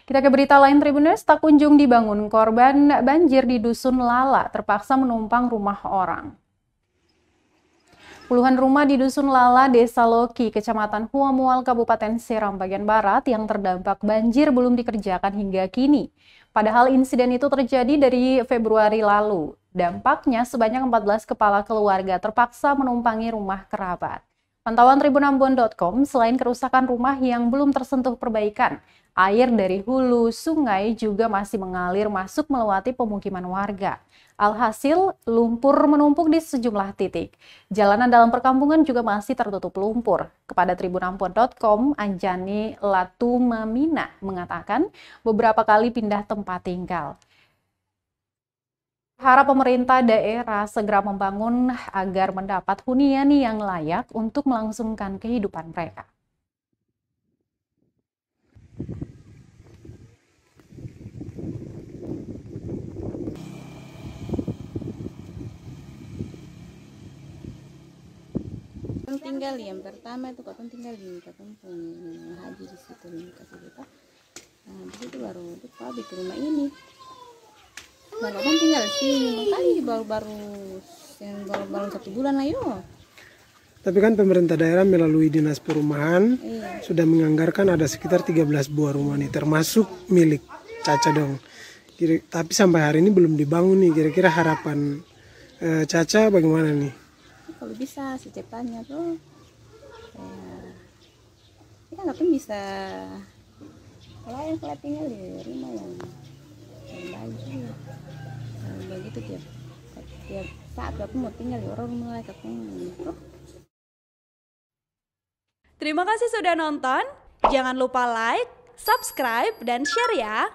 Kita ke berita lain, Tribuners. Tak kunjung dibangun, korban banjir di Dusun Lala terpaksa menumpang rumah orang. Puluhan rumah di Dusun Lala, Desa Loki, Kecamatan Huamual, Kabupaten Seram bagian barat yang terdampak banjir belum dikerjakan hingga kini. Padahal insiden itu terjadi dari Februari lalu. Dampaknya sebanyak 14 kepala keluarga terpaksa menumpangi rumah kerabat. Pantauan tribunambon.com, selain kerusakan rumah yang belum tersentuh perbaikan, air dari hulu sungai juga masih mengalir masuk melewati pemukiman warga. Alhasil, lumpur menumpuk di sejumlah titik. Jalanan dalam perkampungan juga masih tertutup lumpur. Kepada tribunambon.com, Anjani Latumamina mengatakan beberapa kali pindah tempat tinggal. Harap pemerintah daerah segera membangun agar mendapat hunian yang layak untuk melangsungkan kehidupan mereka. Tinggal yang pertama itu katong tinggal di katong haji di situ di kasih kita. Nah, di situ baru itu bikin rumah ini. Baru katong tinggal sini, makanya baru 1 bulan lah yo. Tapi kan pemerintah daerah melalui dinas perumahan sudah menganggarkan ada sekitar 13 buah rumah nih, termasuk milik Caca dong. Tapi sampai hari ini belum dibangun nih. Kira-kira harapan Caca bagaimana nih? Kalau bisa secepatnya tuh, ya katong bisa kalau tinggal di rumah yang baik juga. Begitu tiap saat aku mau tinggal di orang mulai katong. Terima kasih sudah nonton. Jangan lupa like, subscribe, dan share ya.